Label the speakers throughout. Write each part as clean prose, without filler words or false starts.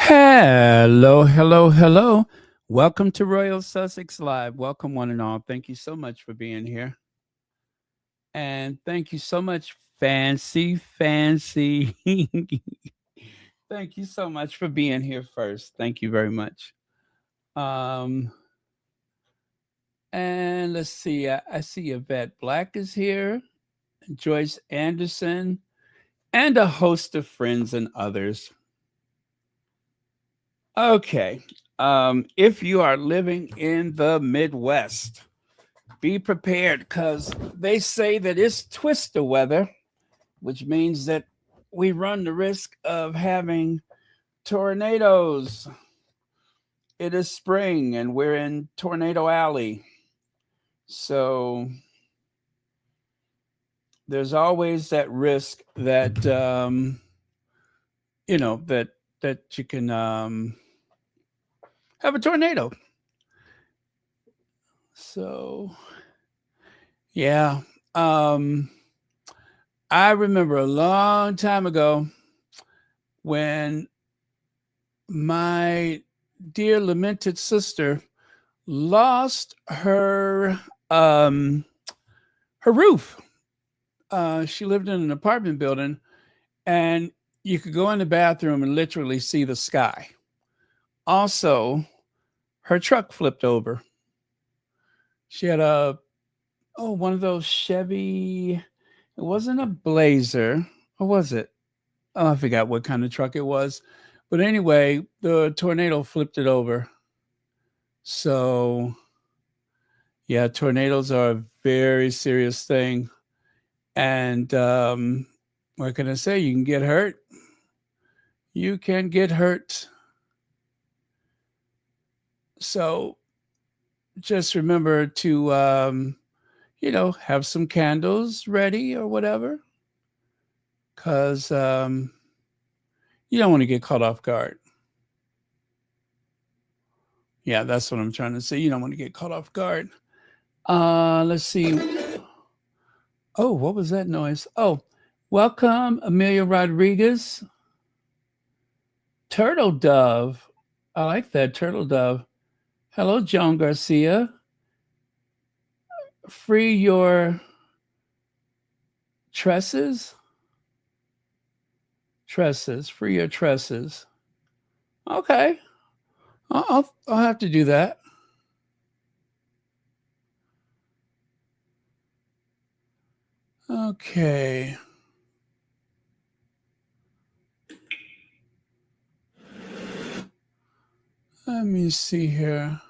Speaker 1: Hello, hello, hello. Welcome to Royal Sussex Live. Welcome, one and all. Thank you so much for being here. And thank you so much, Fancy. Thank you so much for being here first. Thank you very much. Um, and let's see. I see Yvette Black is here, Joyce Anderson, and a host of friends and others. Okay. If you are living in the Midwest, be prepared because they say that it's twister weather, which means that we run the risk of having tornadoes. It is spring and we're in Tornado Alley. So there's always that risk that, that you can have a tornado. So, yeah. Um, I remember a long time ago when my dear lamented sister lost um her roof. She lived in an apartment building, and you could go in the bathroom and literally see the sky. Also, her truck flipped over. She had one of those Chevy. It wasn't a Blazer, or was it? Oh, I forgot what kind of truck it was. But anyway, the tornado flipped it over. So, yeah, tornadoes are a very serious thing. And what can I say? You can get hurt. You can get hurt. So just remember to, have some candles ready or whatever, because you don't want to get caught off guard. Yeah, that's what I'm trying to say. You don't want to get caught off guard. Let's see. Oh, what was that noise? Oh, welcome, Amelia Rodriguez. Turtle Dove. I like that, Turtle Dove. Hello, Joan Garcia. Free your tresses. Tresses. Free your tresses. Okay. I'll have to do that. Okay. Let me see here.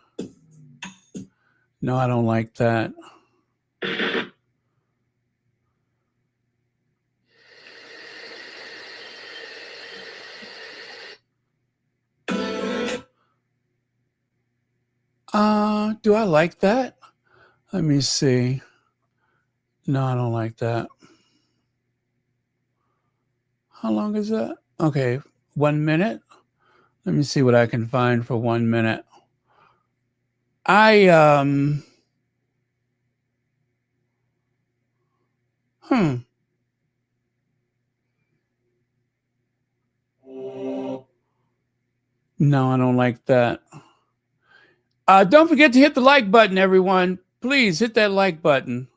Speaker 1: No, I don't like that. Do I like that? Let me see. No, I don't like that. How long is that? Okay, 1 minute. Let me see what I can find for 1 minute. I hmm. No, I don't like that. Don't forget to hit the like button, everyone. Please hit that like button.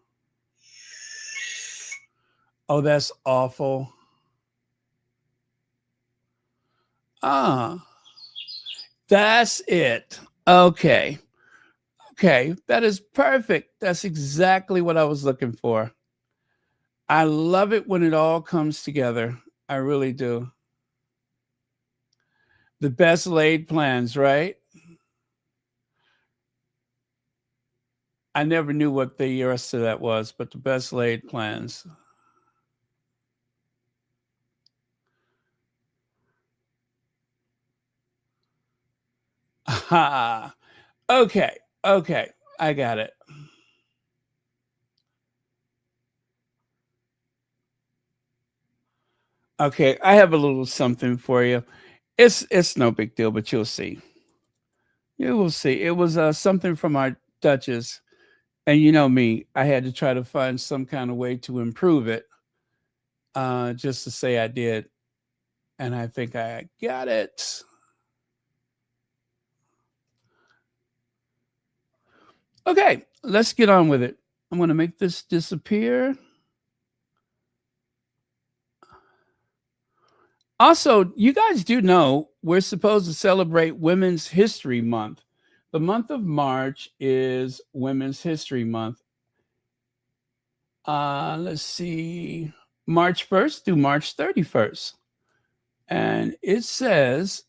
Speaker 1: Oh, that's awful. Ah, that's it. Okay. Okay. That is perfect. That's exactly what I was looking for. I love it when it all comes together. I really do. The best laid plans, right? I never knew what the rest of that was, but the best laid plans. Aha. Okay. Okay. I got it. Okay. I have a little something for you. It's no big deal, but you'll see. You will see. It was something from our Duchess. And you know me, I had to try to find some kind of way to improve it, just to say I did. And I think I got it. Okay, let's get on with it. I'm going to make this disappear. Also, you guys do know we're supposed to celebrate Women's History Month. The month of March is Women's History Month. Let's see, March 1st through March 31st. And it says,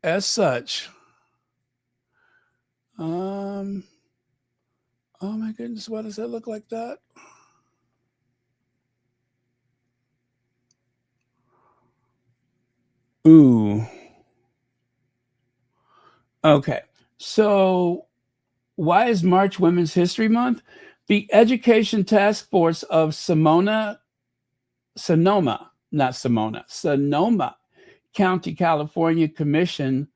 Speaker 1: as such, oh my goodness, why does that look like that? Ooh. Okay. So, why is March Women's History Month? The Education Task Force of Sonoma County, California Commission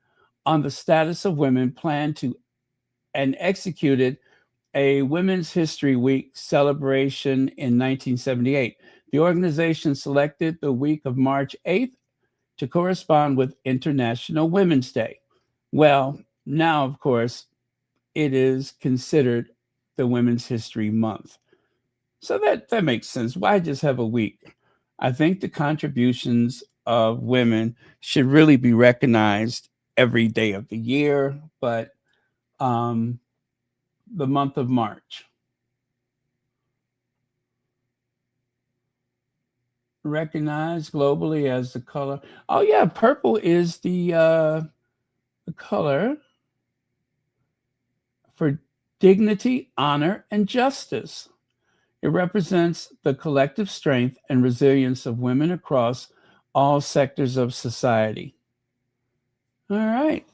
Speaker 1: on the Status of Women planned to and executed a Women's History Week celebration in 1978. The organization selected the week of March 8th to correspond with International Women's Day. Well, now, of course, it is considered the Women's History Month. So that makes sense. Why just have a week? I think the contributions of women should really be recognized every day of the year, but the month of March. Recognized globally as the color. Oh yeah, purple is the color for dignity, honor, and justice. It represents the collective strength and resilience of women across all sectors of society. All right.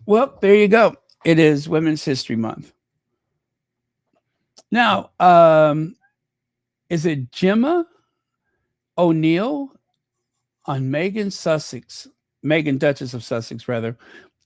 Speaker 1: Well, there you go. It is Women's History Month. Now, is it Gemma O'Neill on Meghan Duchess of Sussex, rather?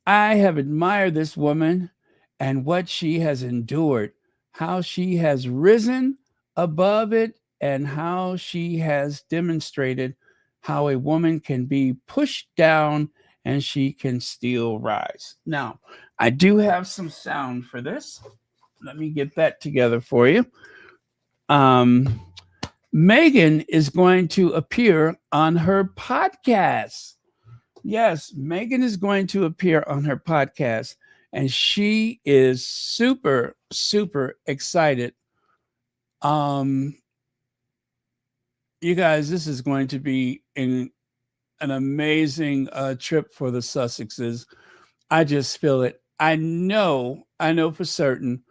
Speaker 1: I have admired this woman and what she has endured, how she has risen above it, and how she has demonstrated how a woman can be pushed down and she can still rise. Now, I do have some sound for this. Let me get that together for you. Meghan is going to appear on her podcast. Yes, Meghan is going to appear on her podcast, and she is super, super excited. You guys, this is going to be an amazing trip for the Sussexes. I just feel it. I know for certain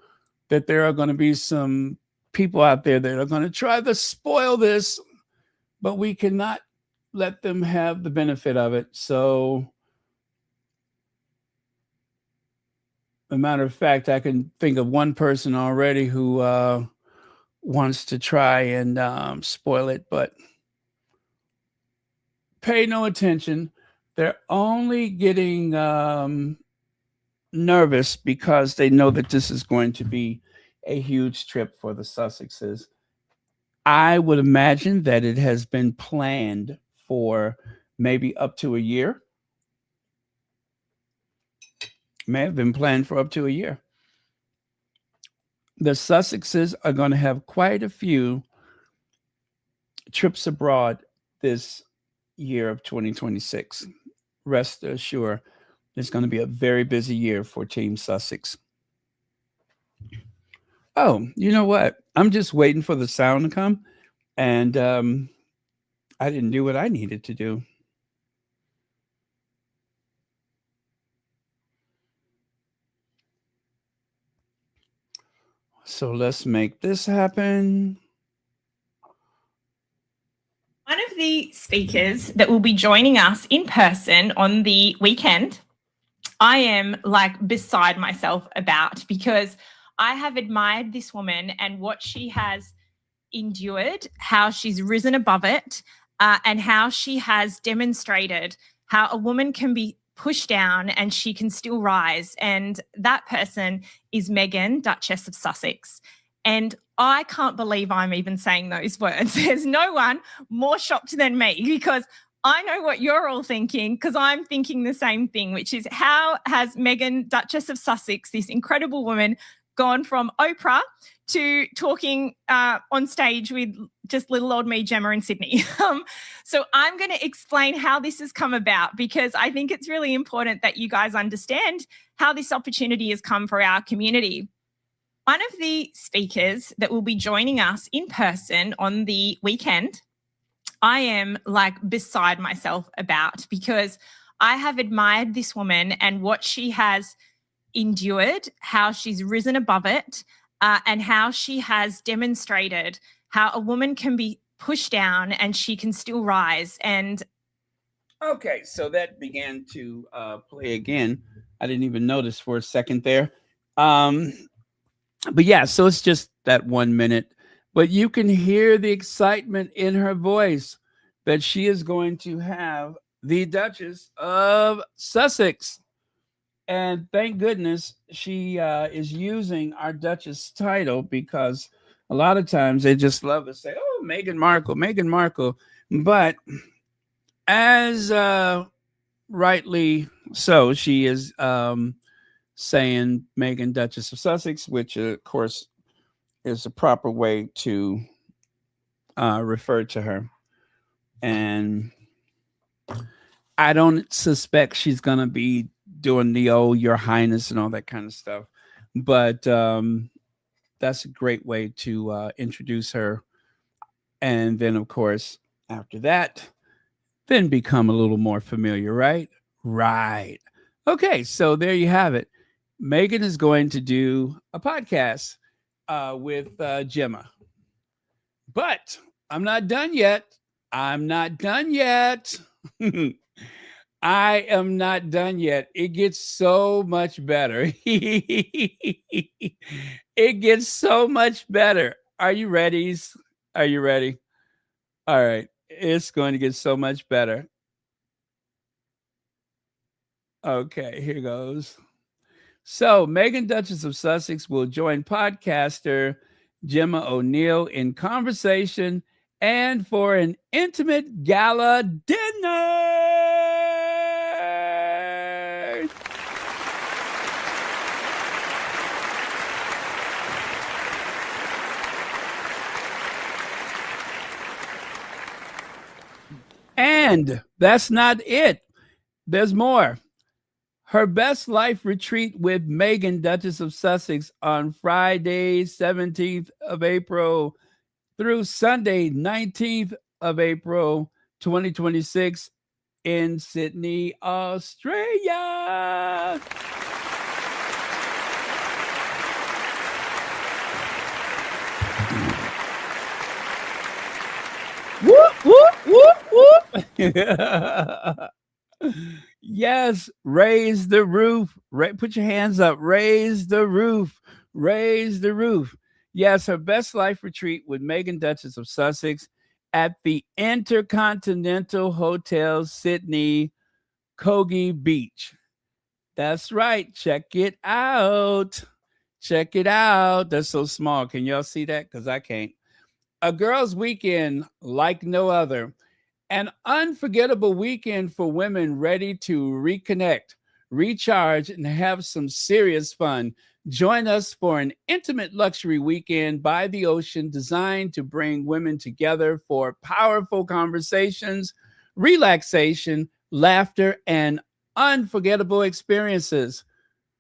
Speaker 1: that there are going to be some people out there that are going to try to spoil this, but we cannot let them have the benefit of it. So, as a matter of fact, I can think of one person already who wants to try and spoil it, but pay no attention. They're only getting nervous because they know that this is going to be a huge trip for the Sussexes. I would imagine that it has been planned for maybe up to a year. May have been planned for up to a year. The Sussexes are going to have quite a few trips abroad this year of 2026. Rest assured, it's going to be a very busy year for Team Sussex. Oh, you know what? I'm just waiting for the sound to come, and I didn't do what I needed to do. So let's make this happen.
Speaker 2: One of the speakers that will be joining us in person on the weekend, I am like beside myself about, because I have admired this woman and what she has endured, how she's risen above it, and how she has demonstrated how a woman can be pushed down and she can still rise. And that person is Meghan, Duchess of Sussex. And I can't believe I'm even saying those words. There's no one more shocked than me, because I know what you're all thinking, because I'm thinking the same thing, which is, how has Meghan, Duchess of Sussex, this incredible woman, gone from Oprah to talking on stage with just little old me, Gemma, in Sydney. So I'm going to explain how this has come about, because I think it's really important that you guys understand how this opportunity has come for our community. One of the speakers that will be joining us in person on the weekend, I am like beside myself about, because I have admired this woman and what she has endured, how she's risen above it, and how she has demonstrated how a woman can be pushed down and she can still rise. And
Speaker 1: okay, so that began to play again. I didn't even notice for a second there. But yeah, so it's just that 1 minute, but you can hear the excitement in her voice that she is going to have the Duchess of Sussex. And thank goodness she is using our Duchess title, because a lot of times they just love to say, oh, Meghan Markle, Meghan Markle. But as rightly so, she is saying Meghan, Duchess of Sussex, which of course is the proper way to refer to her. And I don't suspect she's going to be doing the old Your Highness and all that kind of stuff. But that's a great way to introduce her. And then, of course, after that, then become a little more familiar, right? Right. Okay, so there you have it. Meghan is going to do a podcast with Gemma. But I'm not done yet. I'm not done yet. I am not done yet. It gets so much better. It gets so much better. Are you ready? Are you ready? All right. It's going to get so much better. Okay, here goes. So, Meghan, Duchess of Sussex, will join podcaster Gemma O'Neill in conversation and for an intimate gala dinner. And that's not it. There's more. Her Best Life retreat with Meghan, Duchess of Sussex, on Friday, 17th of April through Sunday, 19th of April, 2026 in Sydney, Australia. Whoop, whoop, whoop, whoop. Yes, raise the roof. Put your hands up. Raise the roof. Raise the roof. Yes, her Best Life retreat with Meghan, Duchess of Sussex, at the Intercontinental Hotel, Sydney, Coogee Beach. That's right. Check it out. Check it out. That's so small. Can y'all see that? Because I can't. A girls' weekend like no other. An unforgettable weekend for women ready to reconnect, recharge, and have some serious fun. Join us for an intimate luxury weekend by the ocean designed to bring women together for powerful conversations, relaxation, laughter, and unforgettable experiences.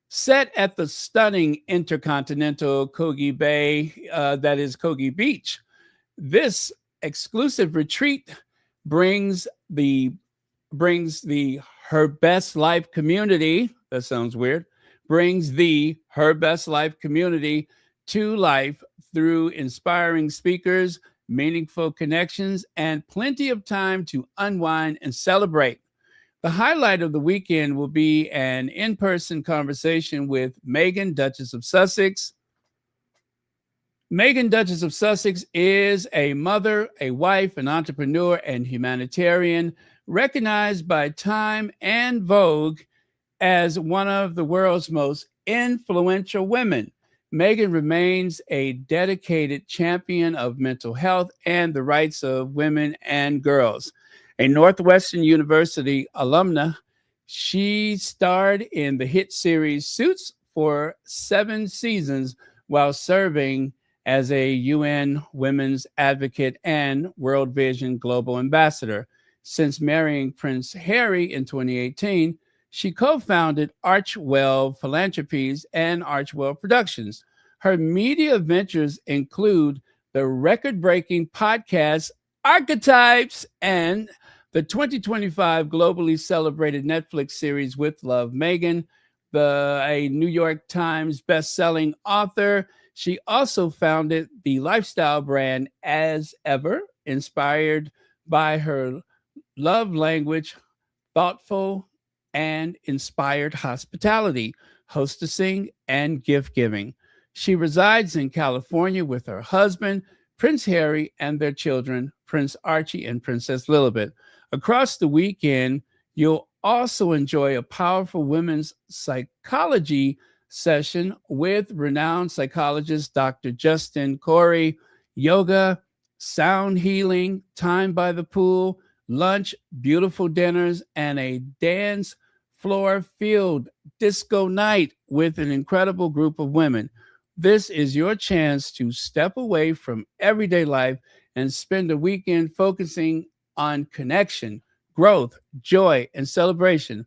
Speaker 1: Set at the stunning Intercontinental Coogee Bay, that is Coogee Beach. This exclusive retreat brings the Her Best Life community. That sounds weird. Brings the Her Best Life community to life through inspiring speakers, meaningful connections, and plenty of time to unwind and celebrate. The highlight of the weekend will be an in-person conversation with Meghan, Duchess of Sussex. Meghan, Duchess of Sussex, is a mother, a wife, an entrepreneur, and humanitarian, recognized by Time and Vogue as one of the world's most influential women. Meghan remains a dedicated champion of mental health and the rights of women and girls. A Northwestern University alumna, she starred in the hit series Suits for 7 seasons while serving as a UN Women's Advocate and World Vision Global Ambassador. Since marrying Prince Harry in 2018, she co-founded Archwell Philanthropies and Archwell Productions. Her media ventures include the record-breaking podcast Archetypes and the 2025 globally celebrated Netflix series With Love, Meghan, a New York Times best-selling author. She also founded the lifestyle brand As Ever, inspired by her love language, thoughtful and inspired hospitality, hostessing, and gift giving. She resides in California with her husband, Prince Harry, and their children, Prince Archie and Princess Lilibet. Across the weekend, you'll also enjoy a powerful women's psychology session with renowned psychologist Dr. Justin Corey, yoga, sound healing, time by the pool, lunch, beautiful dinners, and a dance floor filled disco night with an incredible group of women. This is your chance to step away from everyday life and spend a weekend focusing on connection, growth, joy, and celebration.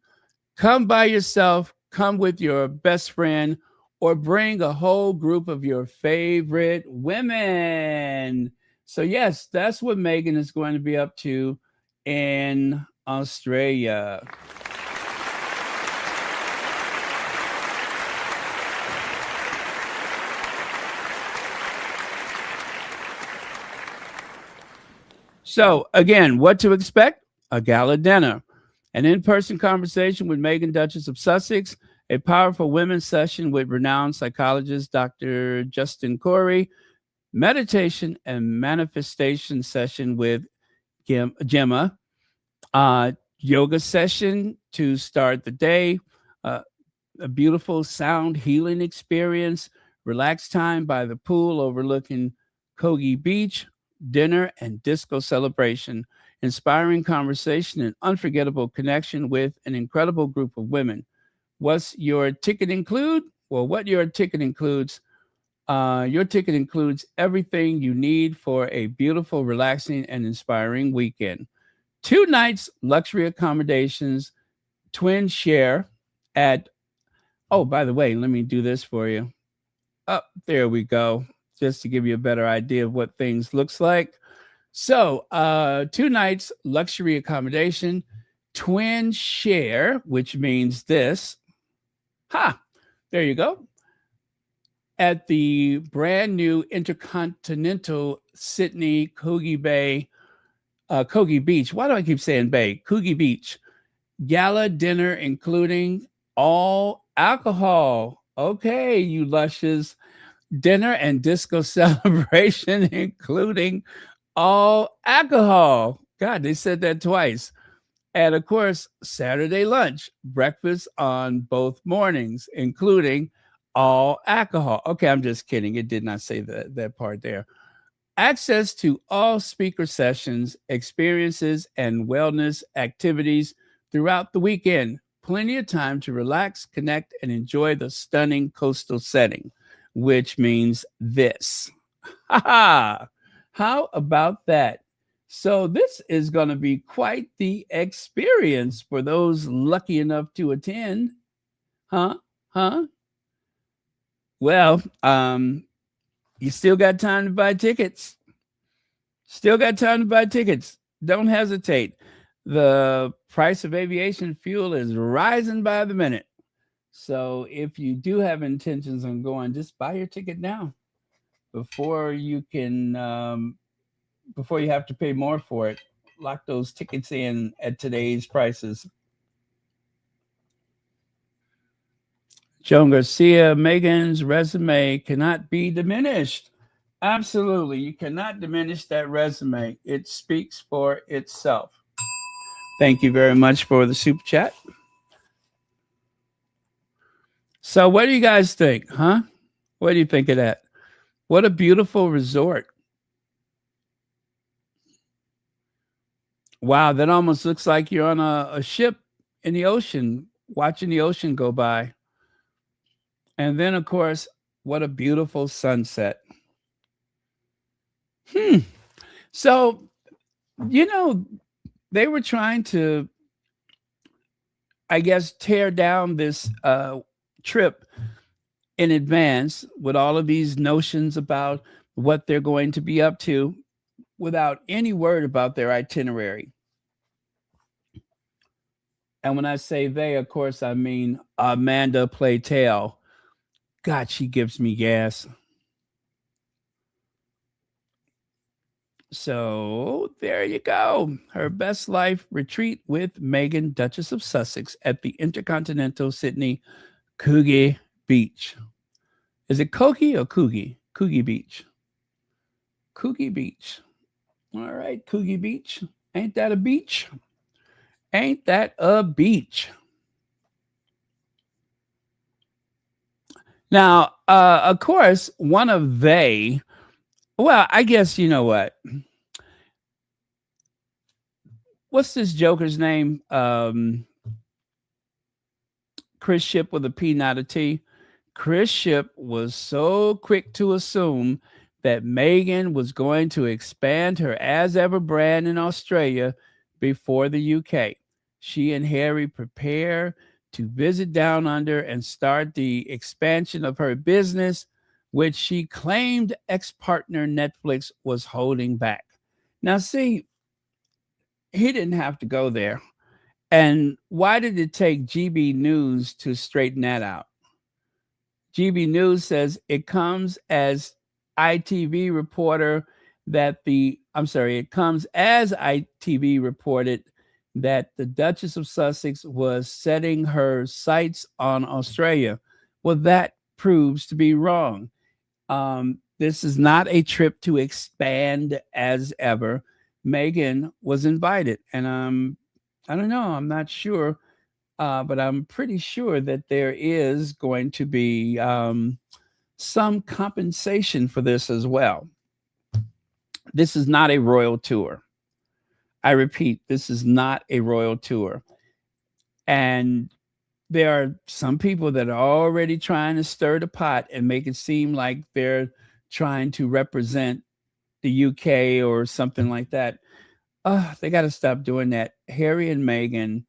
Speaker 1: Come by yourself, come with your best friend, or bring a whole group of your favorite women. So, yes, that's what Meghan is going to be up to in Australia. So, again, what to expect? A gala dinner, an in-person conversation with Meghan, Duchess of Sussex, a powerful women's session with renowned psychologist Dr. Justin Corey, meditation and manifestation session with Gemma, yoga session to start the day, a beautiful sound healing experience, relaxed time by the pool overlooking Kogi Beach, dinner and disco celebration, inspiring conversation and unforgettable connection with an incredible group of women. What's your ticket include? Well, what your ticket includes everything you need for a beautiful, relaxing, and inspiring weekend. 2 nights luxury accommodations, twin share at, oh, by the way, let me do this for you. Oh, there we go. Just to give you a better idea of what things looks like. So 2 nights luxury accommodation, twin share, which means this. There you go. At the brand new Intercontinental Sydney Kogi Beach. Why do I keep saying Bay? Kogi Beach. Gala dinner including all alcohol. Okay, you luscious. Dinner and disco celebration including all alcohol. God, they said that twice. And of course, Saturday lunch, breakfast on both mornings, including all alcohol. Okay, I'm just kidding. It did not say that part there. Access to all speaker sessions, experiences, and wellness activities throughout the weekend. Plenty of time to relax, connect, and enjoy the stunning coastal setting, which means this. How about that? So this is going to be quite the experience for those lucky enough to attend. Well, you still got time to buy tickets. Don't hesitate. The price of aviation fuel is rising by the minute. So if you do have intentions on going, just buy your ticket now before you have to pay more for it. Lock those tickets in at today's prices. Joan Garcia, Meghan's resume cannot be diminished. Absolutely. You cannot diminish that resume. It speaks for itself. Thank you very much for the super chat. So what do you guys think, huh? What do you think of that? What a beautiful resort. Wow, that almost looks like you're on a ship in the ocean, watching the ocean go by. And then, of course, what a beautiful sunset. So, you know, they were trying to, I guess, tear down this trip in advance with all of these notions about what they're going to be up to without any word about their itinerary. And when I say they, of course, I mean Amanda Playtale. God, she gives me gas. So there you go. Her best life retreat with Meghan, Duchess of Sussex, at the Intercontinental Sydney Coogee Beach. Is it Coogee or Coogee? Coogee Beach. Coogee Beach. All right, Coogee Beach. Ain't that a beach? Ain't that a beach? Now, of course, one of they, well, I guess you know what? What's this joker's name? Chris Ship with a P, not a T. Chris Ship was so quick to assume that Meghan was going to expand her as ever brand in Australia before the UK. She and Harry prepare to visit Down Under and start the expansion of her business, which she claimed ex-partner Netflix was holding back. Now, see, he didn't have to go there. And why did it take GB News to straighten that out? GB News says it comes as ITV reported that the Duchess of Sussex was setting her sights on Australia. Well, that proves to be wrong. This is not a trip to expand as ever. Meghan was invited, and I don't know, I'm not sure, but I'm pretty sure that there is going to be some compensation for this as well. This is not a royal tour. I repeat, this is not a royal tour. And there are some people that are already trying to stir the pot and make it seem like they're trying to represent the UK or something like that. They got to stop doing that. Harry and Meghan,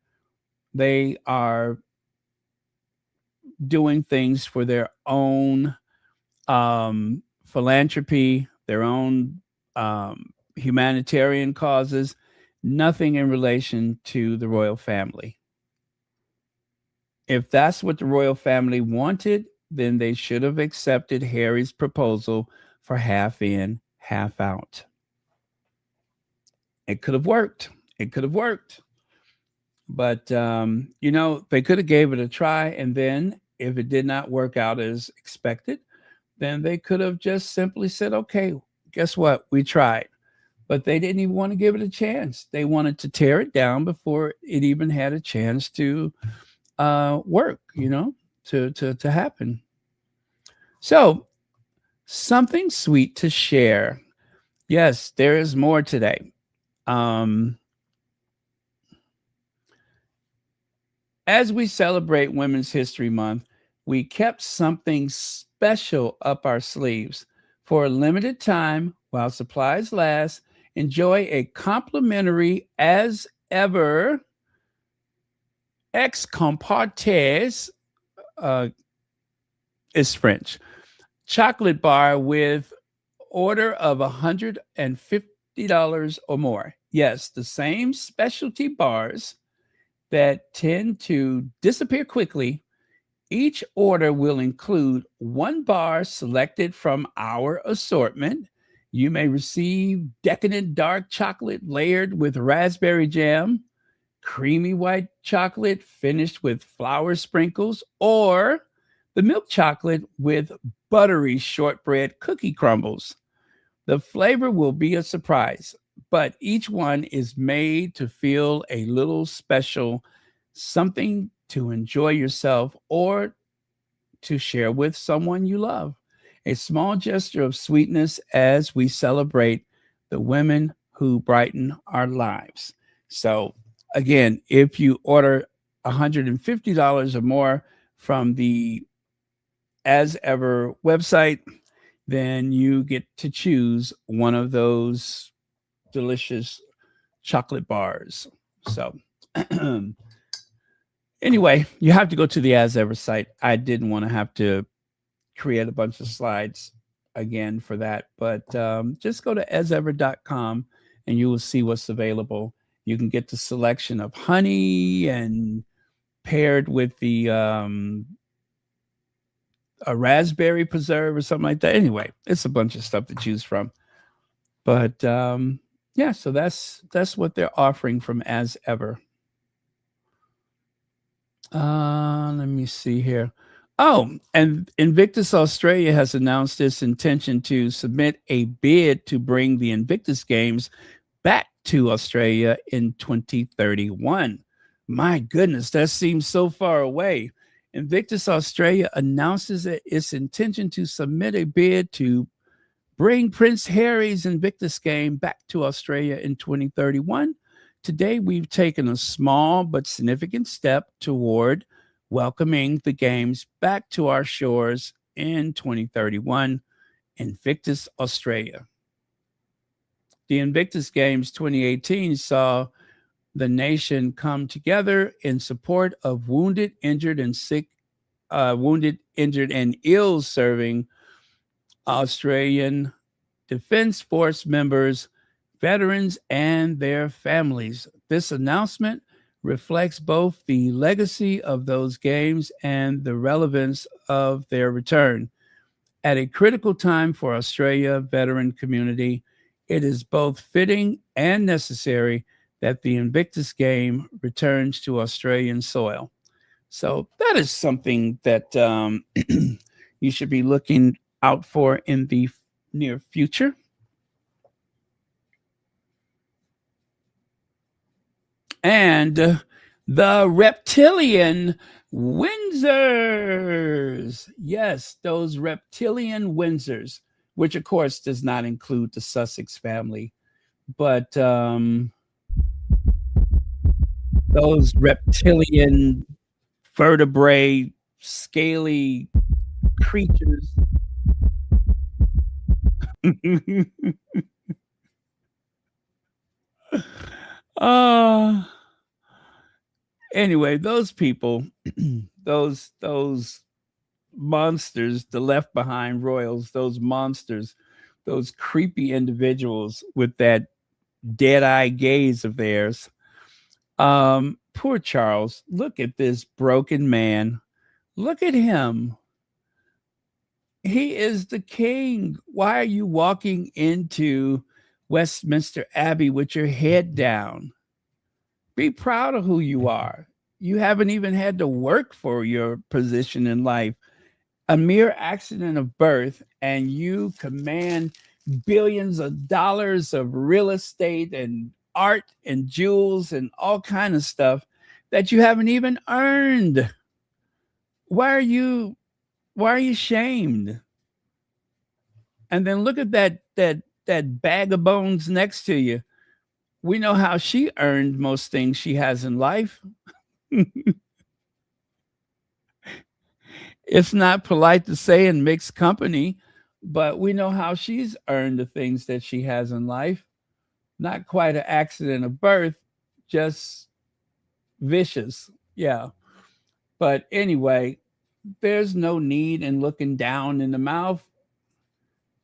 Speaker 1: they are doing things for their own philanthropy, their own humanitarian causes, nothing in relation to the royal family. If that's what the royal family wanted, then they should have accepted Harry's proposal for half in, half out. It could have worked. It could have worked. But, they could have gave it a try. And then if it did not work out as expected, then they could have just simply said, okay, guess what? We tried. But they didn't even want to give it a chance. They wanted to tear it down before it even had a chance to work, to happen. So something sweet to share. Yes, there is more today. As we celebrate Women's History Month, we kept something special up our sleeves. For a limited time, while supplies last, enjoy a complimentary as ever ex compartes is French chocolate bar with order of $150 or more. Yes, the same specialty bars that tend to disappear quickly. Each order will include one bar selected from our assortment. You may receive decadent dark chocolate layered with raspberry jam, creamy white chocolate finished with flour sprinkles, or the milk chocolate with buttery shortbread cookie crumbles. The flavor will be a surprise, but each one is made to feel a little special, something to enjoy yourself or to share with someone you love. A small gesture of sweetness as we celebrate the women who brighten our lives. So again, if you order $150 or more from the As Ever website, then you get to choose one of those delicious chocolate bars. So anyway, you have to go to the As Ever site. I didn't want to have to create a bunch of slides again for that, but just go to asever.com and you will see what's available. You can get the selection of honey and paired with the a raspberry preserve or something like that. Anyway, it's a bunch of stuff to choose from. But yeah, so that's what they're offering from As Ever. Let me see here. Oh, and Invictus Australia has announced its intention to submit a bid to bring the Invictus Games back to Australia in 2031. My goodness, that seems so far away. Invictus Australia announces its intention to submit a bid to bring Prince Harry's Invictus game back to Australia in 2031. Today, we've taken a small but significant step toward welcoming the games back to our shores in 2031, Invictus Australia. The Invictus Games 2018 saw the nation come together in support of wounded, injured, and ill serving Australian Defence Force members, veterans, and their families. This announcement reflects both the legacy of those games and the relevance of their return. At a critical time for Australia veteran community, it is both fitting and necessary that the Invictus game returns to Australian soil. So that is something that you should be looking out for in the near future. And the reptilian Windsors. Yes, those reptilian Windsors, which of course does not include the Sussex family, but those reptilian vertebrae, scaly creatures. Anyway, those people, those monsters, the Left Behind royals, those monsters, those creepy individuals with that dead-eye gaze of theirs. Poor Charles. Look at this broken man. Look at him. He is the king. Why are you walking into Westminster Abbey with your head down? Be proud of who you are. You haven't even had to work for your position in life. A mere accident of birth, and you command billions of dollars of real estate and art and jewels and all kind of stuff that you haven't even earned. Why are you shamed? And then look at that bag of bones next to you. We know how she earned most things she has in life. It's not polite to say in mixed company, but we know how she's earned the things that she has in life. Not quite an accident of birth, just vicious. Yeah. But anyway, there's no need in looking down in the mouth.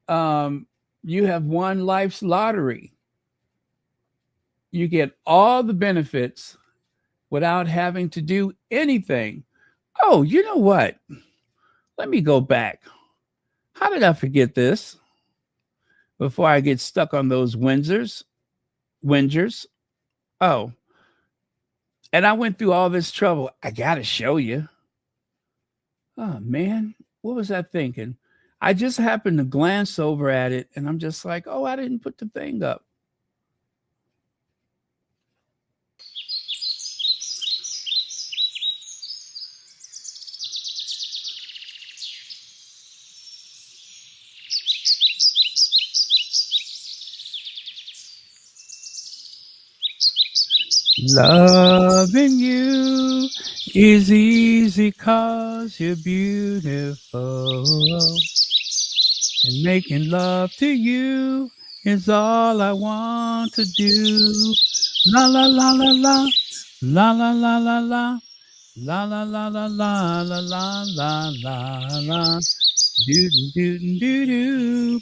Speaker 1: You have won life's lottery. You get all the benefits without having to do anything. Oh, you know what? Let me go back. How did I forget this? Before I get stuck on those Windsors. Oh, and I went through all this trouble. I got to show you. Oh, man. What was I thinking? I just happened to glance over at it, and I'm just like, oh, I didn't put the thing up. Loving you is easy 'cause you're beautiful. And making love to you is all I want to do. La la la la la. La la la la la. La la la la la la la la la la. Doo doo doo doo doo.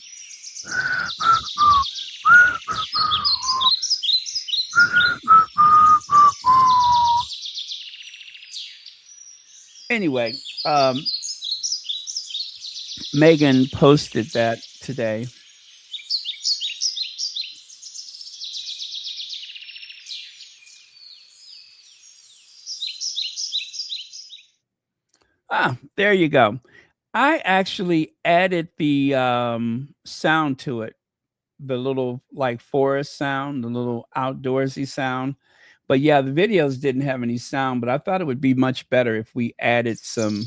Speaker 1: Anyway, Meghan posted that today. There you go. I actually added the sound to it, the little like forest sound, the little outdoorsy sound. But yeah, the videos didn't have any sound, but I thought it would be much better if we added some,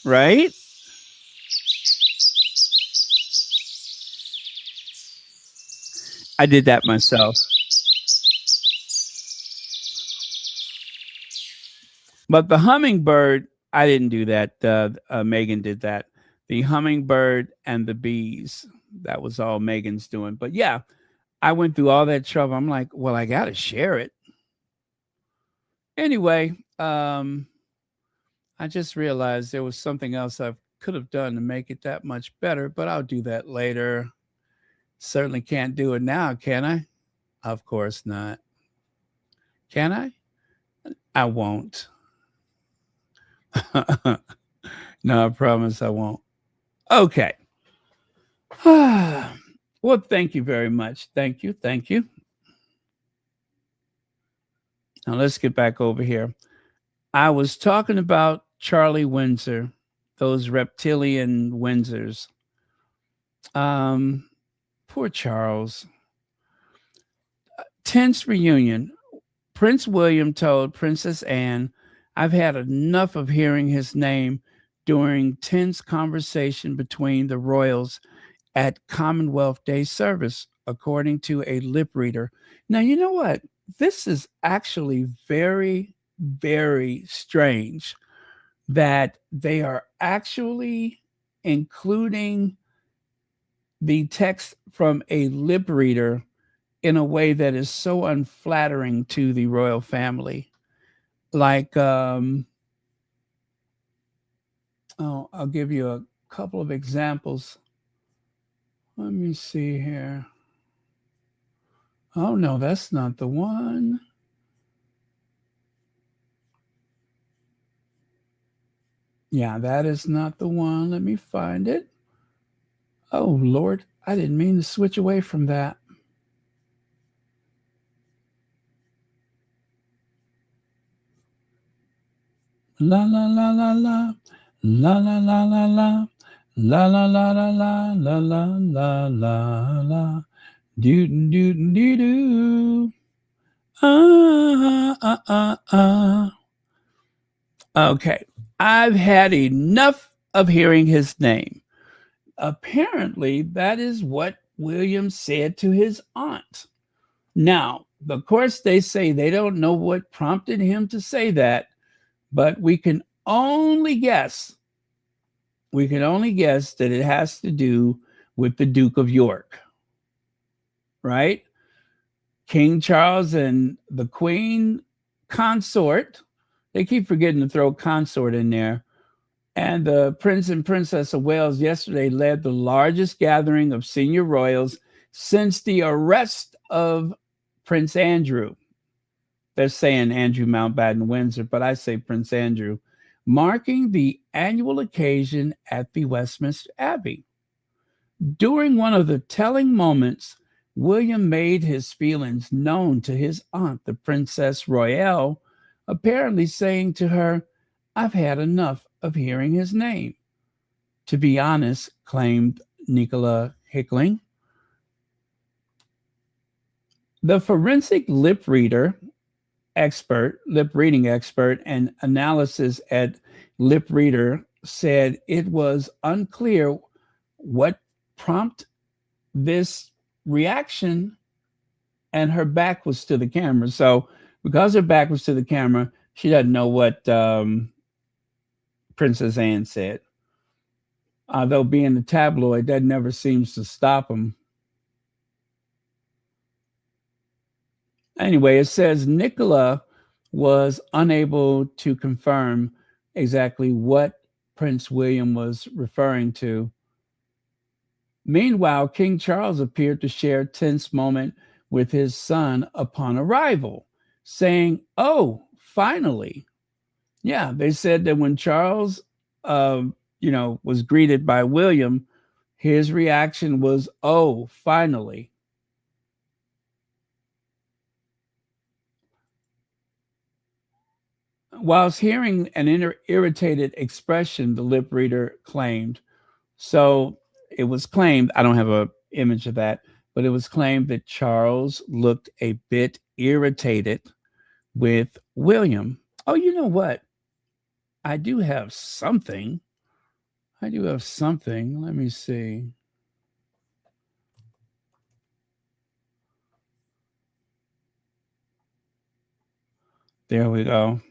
Speaker 1: right? I did that myself. But the hummingbird, I didn't do that. Meghan did that. The hummingbird and the bees, that was all Meghan's doing. But yeah, I went through all that trouble. I'm like, well, I got to share it. Anyway, I just realized there was something else I could have done to make it that much better, but I'll do that later. Certainly can't do it now, can I? Of course not. Can I? I won't. No, I promise I won't. Okay. Well, thank you very much. Thank you. Thank you. Now let's get back over here. I was talking about Charlie Windsor, those reptilian Windsors. Poor Charles. Tense reunion. Prince William told Princess Anne, I've had enough of hearing his name during tense conversation between the royals at Commonwealth Day service, according to a lip reader. Now, you know what? This is actually very, very strange that they are actually including the text from a lip reader in a way that is so unflattering to the royal family. Like, I'll give you a couple of examples. Let me see here. Oh, no, that's not the one. Yeah, that is not the one. Let me find it. Oh, Lord, I didn't mean to switch away from that. La la la la la, la la la la la, la la la la la, la la la la la, doo doo doo doo. Okay, I've had enough of hearing his name. Apparently, that is what William said to his aunt. Now, of course, they say they don't know what prompted him to say that, but we can only guess. We can only guess that it has to do with the Duke of York, right? King Charles and the Queen consort. They keep forgetting to throw consort in there. And the Prince and Princess of Wales yesterday led the largest gathering of senior royals since the arrest of Prince Andrew. They're saying Andrew Mountbatten-Windsor, but I say Prince Andrew, marking the annual occasion at the Westminster Abbey. During one of the telling moments, William made his feelings known to his aunt, the Princess Royale, apparently saying to her, I've had enough of hearing his name. To be honest, claimed Nicola Hickling. The forensic lip reading expert and analysis at Lip Reader said it was unclear what prompted this reaction, and her back was to the camera. So Because her back was to the camera, she doesn't know what Princess Anne said. Although being a tabloid, that never seems to stop them. Anyway, it says Nicola was unable to confirm exactly what Prince William was referring to. Meanwhile, King Charles appeared to share a tense moment with his son upon arrival, saying, "Oh, finally." Yeah, they said that when Charles, was greeted by William, his reaction was, "Oh, finally." Whilst hearing an irritated expression, the lip reader claimed. So it was claimed, I don't have an image of that, but it was claimed that Charles looked a bit irritated with William. Oh, you know what? I do have something. Let me see. There we go.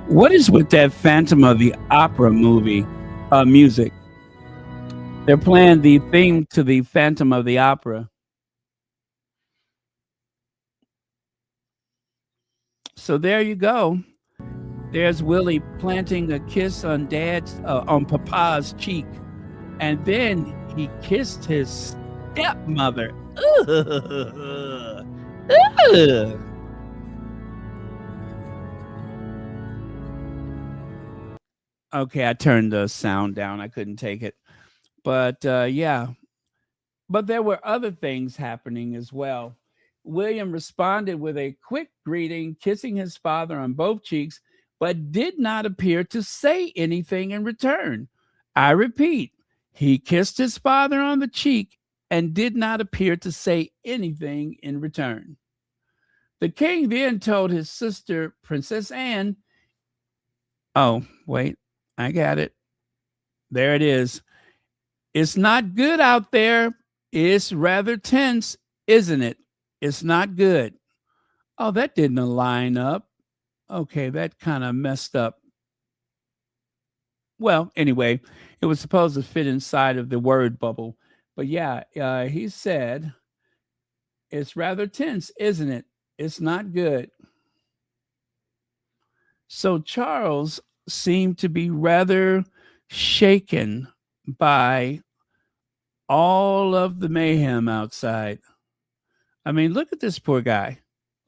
Speaker 1: What is with that Phantom of the Opera movie music? They're playing the theme to the Phantom of the Opera. So there you go. There's Willie planting a kiss on on Papa's cheek, and then he kissed his stepmother. Ugh. Ugh. Okay, I turned the sound down. I couldn't take it. But yeah, but there were other things happening as well. William responded with a quick greeting, kissing his father on both cheeks, but did not appear to say anything in return. I repeat, he kissed his father on the cheek and did not appear to say anything in return. The king then told his sister, Princess Anne, oh, wait, I got it. There it is. It's not good out there. It's rather tense, isn't it? It's not good. Oh, that didn't line up. Okay, that kind of messed up. Well, anyway, it was supposed to fit inside of the word bubble. But yeah, he said, it's rather tense, isn't it? It's not good. So Charles seemed to be rather shaken by all of the mayhem outside. I mean, look at this poor guy.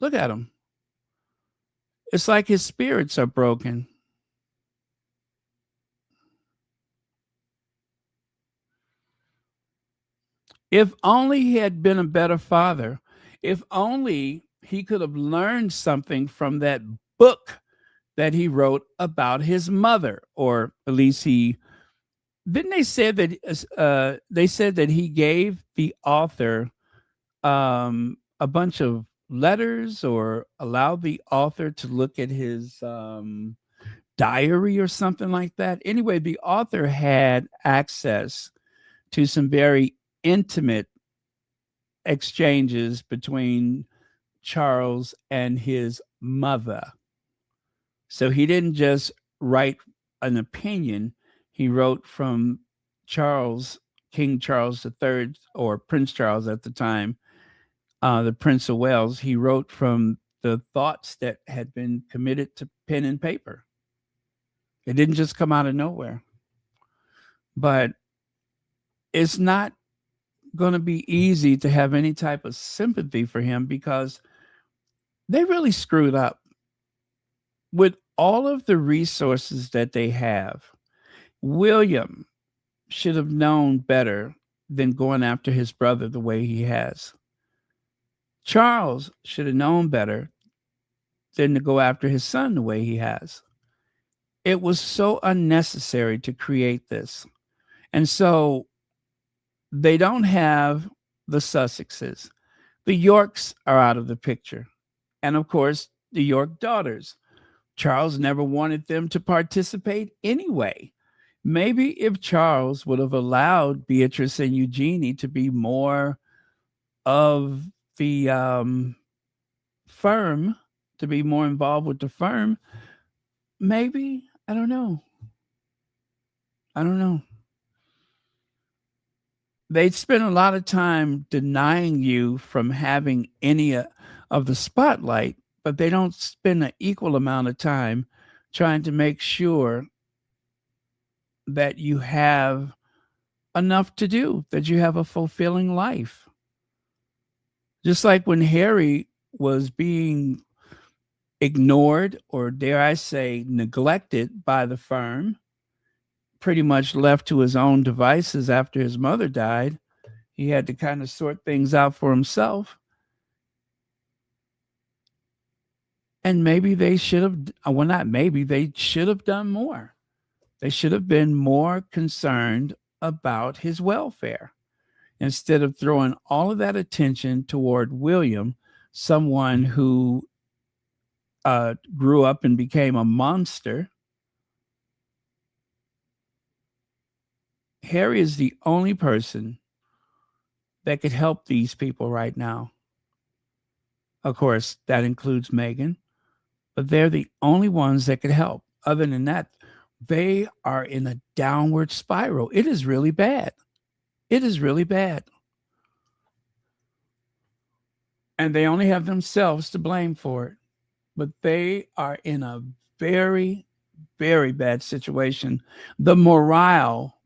Speaker 1: Look at him. It's like his spirits are broken. If only he had been a better father. If only he could have learned something from that book that he wrote about his mother, or at least he didn't. They said that he gave the author a bunch of letters, or allowed the author to look at his diary or something like that. Anyway, the author had access to some very intimate exchanges between Charles and his mother. So he didn't just write an opinion, he wrote from Charles, King Charles III, or Prince Charles at the time, the Prince of Wales. He wrote from the thoughts that had been committed to pen and paper. It didn't just come out of nowhere. But it's not going to be easy to have any type of sympathy for him, because they really screwed up with all of the resources that they have. William should have known better than going after his brother the way he has. Charles should have known better than to go after his son the way he has. It was so unnecessary to create this. And so they don't have the Sussexes. The Yorks are out of the picture. And of course, the York daughters. Charles never wanted them to participate anyway. Maybe if Charles would have allowed Beatrice and Eugenie to be more of the firm, to be more involved with the firm, maybe, I don't know. I don't know. They'd spend a lot of time denying you from having any of the spotlight, but they don't spend an equal amount of time trying to make sure that you have enough to do, that you have a fulfilling life. Just like when Harry was being ignored, or dare I say, neglected by the firm, pretty much left to his own devices after his mother died. He had to kind of sort things out for himself. And maybe they should have, well, not maybe, they should have done more. They should have been more concerned about his welfare instead of throwing all of that attention toward William, someone who grew up and became a monster. Harry is the only person that could help these people right now. Of course, that includes Meghan, but they're the only ones that could help. Other than that, they are in a downward spiral. It is really bad. It is really bad. And they only have themselves to blame for it. But they are in a very, very bad situation. The morale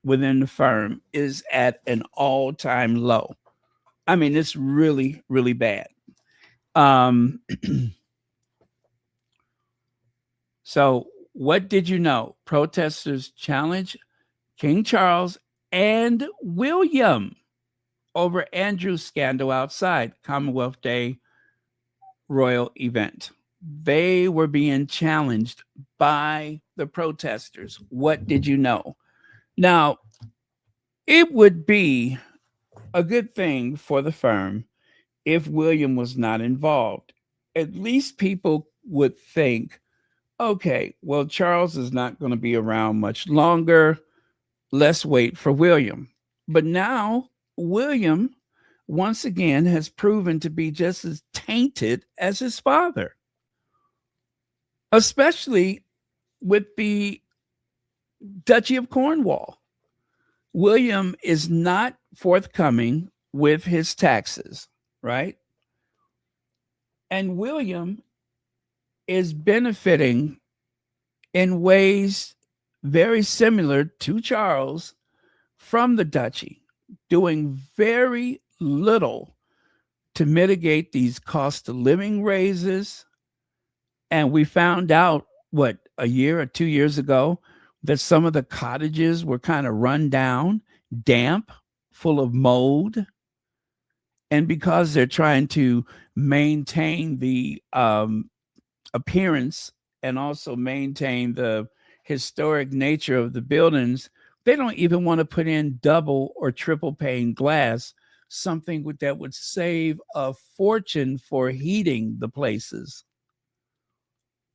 Speaker 1: within the firm is at an all-time low. I mean, it's really, really bad. So what did you know? Protesters challenge King Charles and William over Andrew's scandal outside Commonwealth Day royal event. They were being challenged by the protesters. What did you know? Now, it would be a good thing for the firm if William was not involved. At least people would think, okay, well, Charles is not going to be around much longer. Let's wait for William. But now William, once again, has proven to be just as tainted as his father, especially with the Duchy of Cornwall. William is not forthcoming with his taxes, right? And William is benefiting in ways very similar to Charles from the duchy, doing very little to mitigate these cost of living raises. And we found out, a year or 2 years ago, that some of the cottages were kind of run down, damp, full of mold. And because they're trying to maintain the appearance and also maintain the historic nature of the buildings, they don't even want to put in double or triple pane glass, something that would save a fortune for heating the places.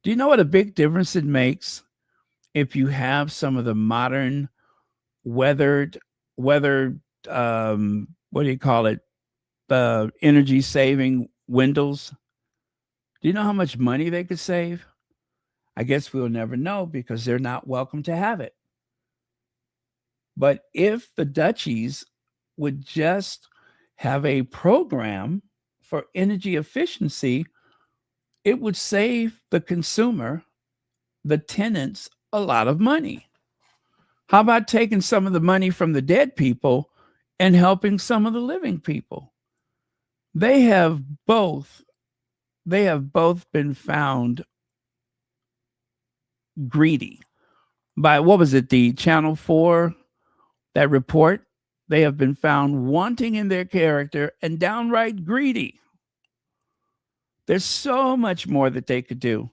Speaker 1: Do you know what a big difference it makes if you have some of the modern weathered, what do you call it? The energy saving windows? Do you know how much money they could save? I guess we'll never know because they're not welcome to have it. But if the duchies would just have a program for energy efficiency, it would save the consumer, the tenants, a lot of money. How about taking some of the money from the dead people and helping some of the living people? They have both been found greedy. by, what was it, the Channel 4, that report. They have been found wanting in their character and downright greedy. There's so much more that they could do.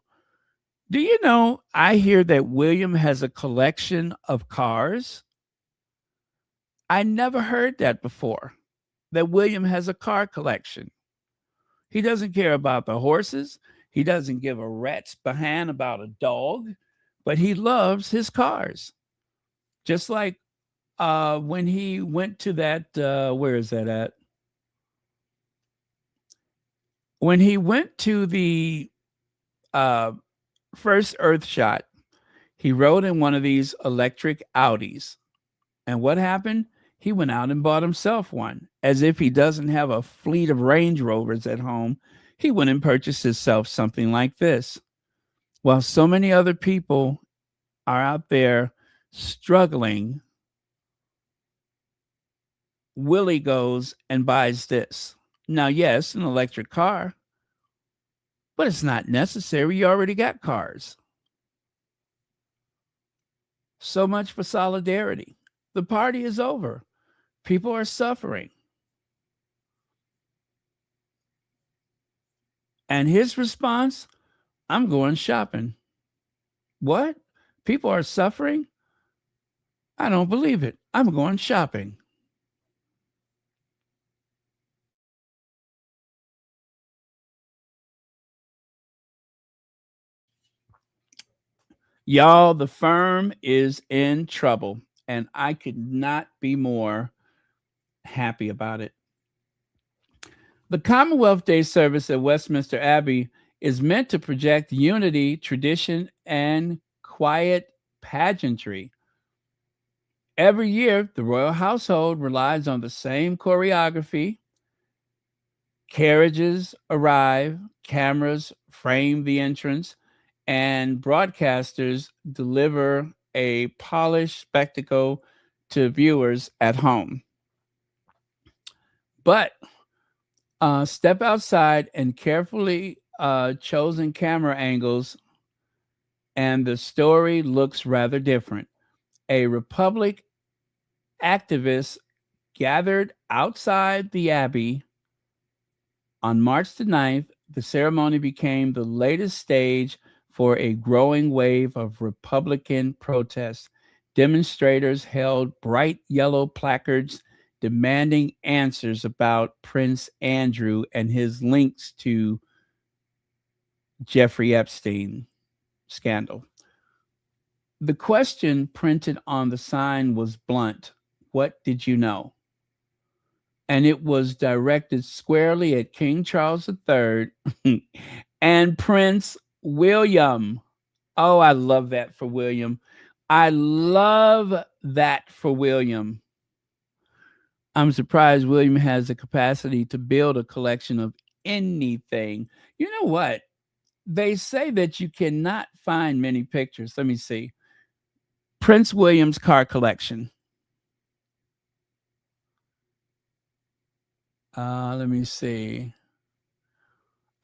Speaker 1: Do you know? I hear that William has a collection of cars. I never heard that before. That William has a car collection. He doesn't care about the horses. He doesn't give a rat's behind about a dog, but he loves his cars. Just like when he went to that, where is that at? When he went to the uh, first Earth shot, he rode in one of these electric Audis. And what happened? He went out and bought himself one. As if he doesn't have a fleet of Range Rovers at home, he went and purchased himself something like this. While so many other people are out there struggling, Willie goes and buys this. Now, yes, an electric car, but it's not necessary. You already got cars. So much for solidarity. The party is over. People are suffering. And his response, I'm going shopping. What? People are suffering? I don't believe it. I'm going shopping. Y'all, the firm is in trouble, and I could not be more happy about it. The Commonwealth Day service at Westminster Abbey is meant to project unity, tradition, and quiet pageantry. Every year, the royal household relies on the same choreography. Carriages arrive, cameras frame the entrance, and broadcasters deliver a polished spectacle to viewers at home. But step outside and carefully chosen camera angles, and the story looks rather different. A Republic activist gathered outside the Abbey on March the 9th. The ceremony became the latest stage for a growing wave of Republican protests. Demonstrators held bright yellow placards demanding answers about Prince Andrew and his links to Jeffrey Epstein scandal. The question printed on the sign was blunt. What did you know? And it was directed squarely at King Charles III and Prince William. Oh, I love that for William. I love that for William. I'm surprised William has the capacity to build a collection of anything. You know what? They say that you cannot find many pictures. Let me see. Prince William's car collection. Let me see.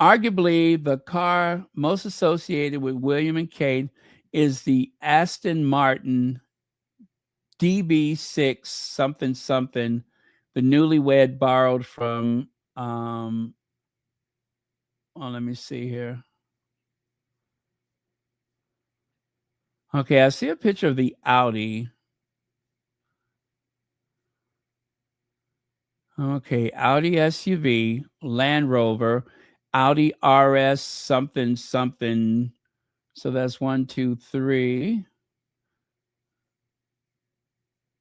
Speaker 1: Arguably, the car most associated with William and Kate is the Aston Martin DB6 something something, the newlywed borrowed from. Let me see here. Okay, I see a picture of the Audi. Okay, Audi SUV, Land Rover, Audi RS something something. So that's 1, 2, 3.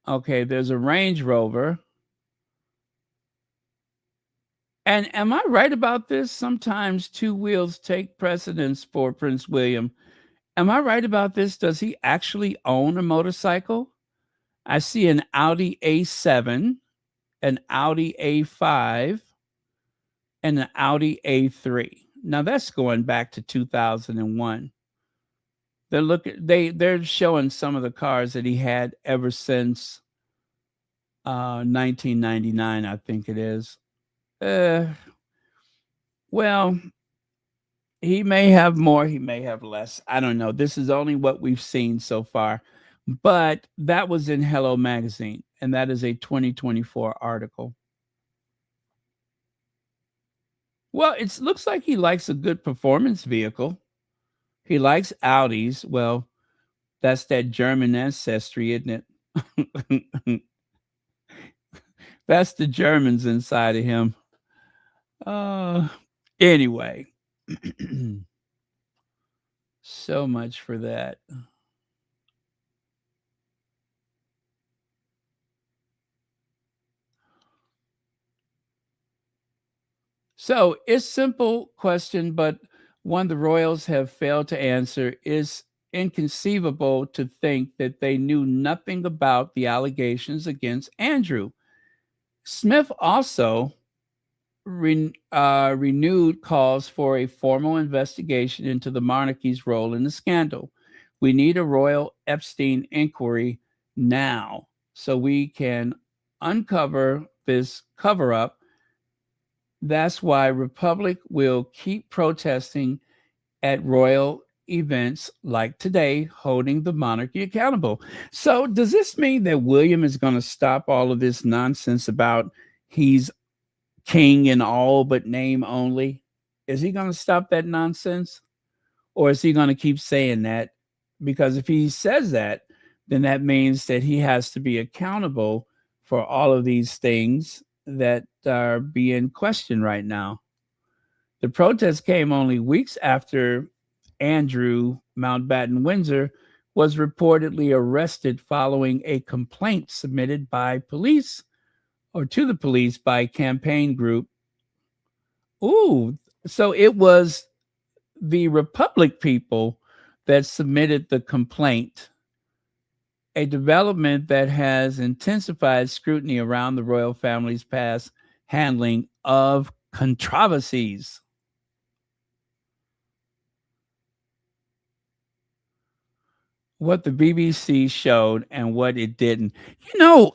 Speaker 1: Okay, there's a Range Rover. And am I right about this? Sometimes two wheels take precedence for Prince William. Am I right about this? Does he actually own a motorcycle? I see an Audi A7, an Audi A5, and an Audi A3. Now that's going back to 2001. They're showing some of the cars that he had ever since 1999, I think it is. Well, he may have more, he may have less. I don't know. This is only what we've seen so far. But that was in Hello Magazine, and that is a 2024 article. Well, it looks like he likes a good performance vehicle. He likes Audis. Well, that's that German ancestry, isn't it? That's the Germans inside of him. Uh, anyway, so much for that. So it's simple question, but one the royals have failed to answer. Is inconceivable to think that they knew nothing about the allegations against Andrew. Smith also renewed calls for a formal investigation into the monarchy's role in the scandal. We need a royal Epstein inquiry now so we can uncover this cover up. That's why Republic will keep protesting at royal events like today, holding the monarchy accountable. So, does this mean that William is going to stop all of this nonsense about he's king in all but name only? Is he going to stop that nonsense? Or is he going to keep saying that? Because if he says that, then that means that he has to be accountable for all of these things that are being questioned right now. The protest came only weeks after Andrew Mountbatten-Windsor was reportedly arrested following a complaint submitted by police or to the police by a campaign group. Ooh, so it was the Republic people that submitted the complaint, a development that has intensified scrutiny around the royal family's past handling of controversies. What the BBC showed and what it didn't. Now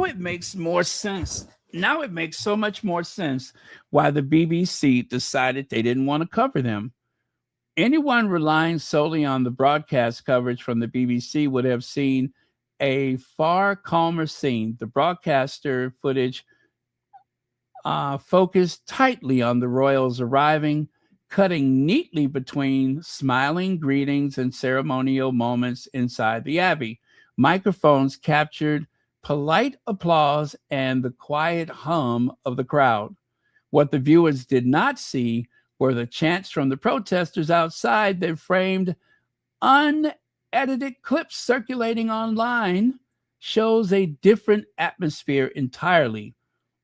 Speaker 1: it makes more sense. Now it makes so much more sense why the BBC decided they didn't want to cover them. Anyone relying solely on the broadcast coverage from the BBC would have seen a far calmer scene. The broadcaster footage focused tightly on the royals arriving, cutting neatly between smiling greetings and ceremonial moments inside the Abbey. Microphones captured polite applause and the quiet hum of the crowd. What the viewers did not see were the chants from the protesters outside that framed unedited clips circulating online shows a different atmosphere entirely.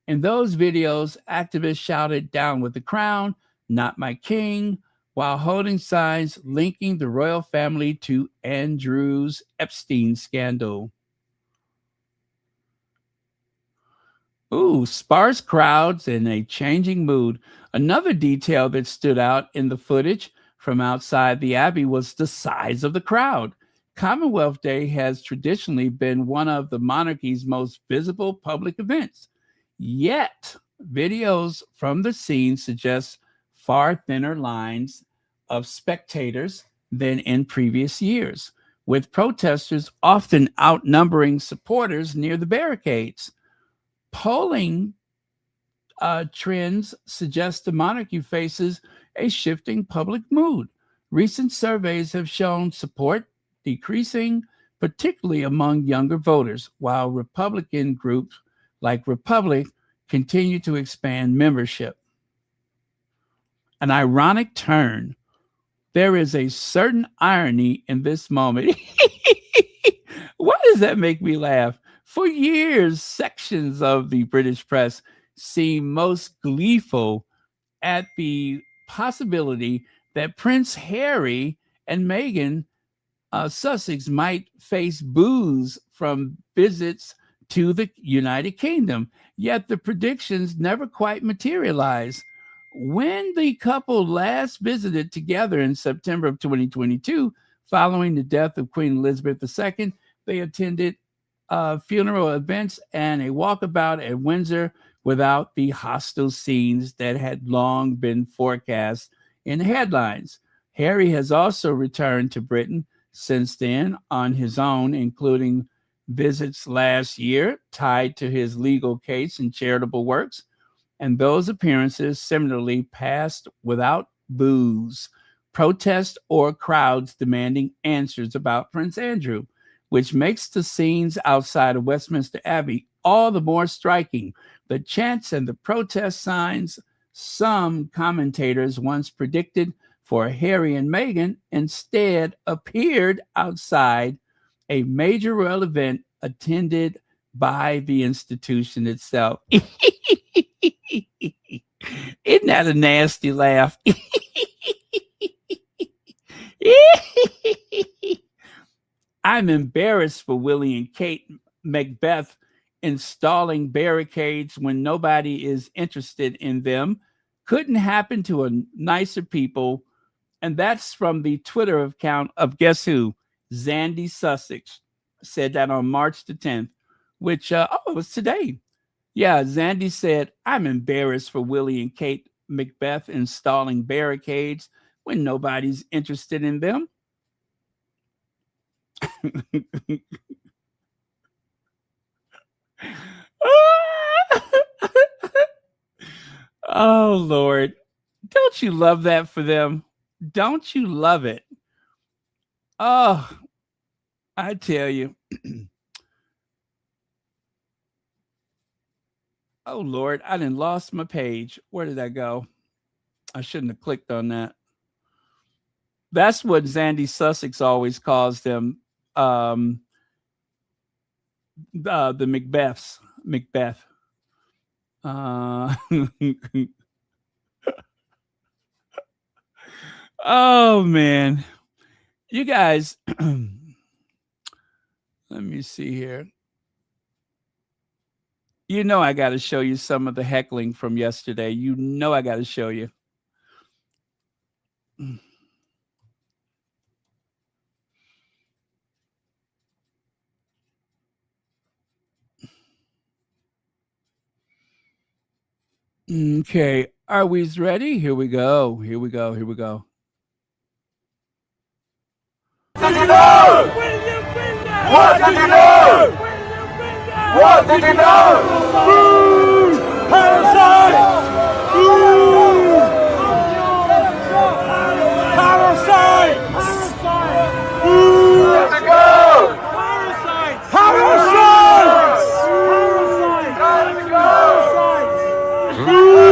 Speaker 1: In those videos, activists shouted, "Down with the crown, not my king," while holding signs linking the royal family to Andrew's Epstein scandal. Ooh, sparse crowds and a changing mood. Another detail that stood out in the footage from outside the Abbey was the size of the crowd. Commonwealth Day has traditionally been one of the monarchy's most visible public events. Yet, videos from the scene suggest far thinner lines of spectators than in previous years, with protesters often outnumbering supporters near the barricades. Polling trends suggest the monarchy faces a shifting public mood. Recent surveys have shown support decreasing, particularly among younger voters, while Republican groups like Republic continue to expand membership. An ironic turn. There is a certain irony in this moment. Why does that make me laugh? For years, sections of the British press seemed most gleeful at the possibility that Prince Harry and Meghan Sussex might face boos from visits to the United Kingdom. Yet the predictions never quite materialized. When the couple last visited together in September of 2022, following the death of Queen Elizabeth II, they attended funeral events and a walkabout at Windsor without the hostile scenes that had long been forecast in the headlines. Harry has also returned to Britain, since then on his own, including visits last year tied to his legal case and charitable works. And those appearances similarly passed without boos, protests, or crowds demanding answers about Prince Andrew, which makes the scenes outside of Westminster Abbey all the more striking. The chants and the protest signs some commentators once predicted for Harry and Meghan instead appeared outside a major royal event attended by the institution itself. Isn't that a nasty laugh? I'm embarrassed for Willie and Kate Macbeth installing barricades when nobody is interested in them. Couldn't happen to a nicer people. And that's from the Twitter account of guess who? Zandy Sussex said that on March the 10th, which, it was today. Yeah, Zandy said, I'm embarrassed for Willie and Kate Macbeth installing barricades when nobody's interested in them. Oh, Lord. Don't you love that for them? Don't you love it? Oh, I tell you. Oh, Lord, I done lost my page. Where did I go? I shouldn't have clicked on that. That's what Zandy Sussex always calls them. The Macbeths. Macbeth. Oh, man. You guys, let me see here. You know I got to show you some of the heckling from yesterday. You know I got to show you. Okay, are we ready? Here we go. Here we go. Here we go.
Speaker 3: What did you know? What did you know? What did you know? Boo! Parasites! Boo! Parasites! Boo! Let's go! Parasites! Parasites! Let's go! Boo!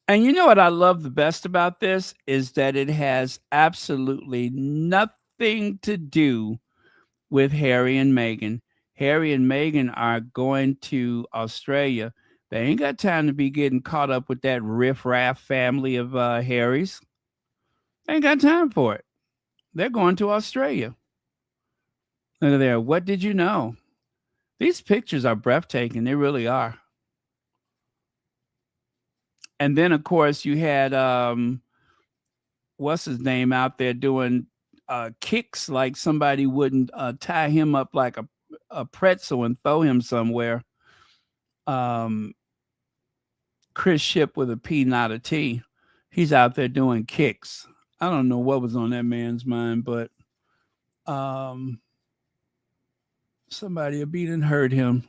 Speaker 1: And you know what I love the best about this is that it has absolutely nothing to do with Harry and Meghan. Harry and Meghan are going to Australia. They ain't got time to be getting caught up with that riff-raff family of Harry's. They ain't got time for it. They're going to Australia. Look at there. What did you know? These pictures are breathtaking. They really are. And then, of course, you had, what's his name out there doing kicks like somebody wouldn't tie him up like a pretzel and throw him somewhere. Chris Shipp with a P, not a T. He's out there doing kicks. I don't know what was on that man's mind, but somebody beat and hurt him.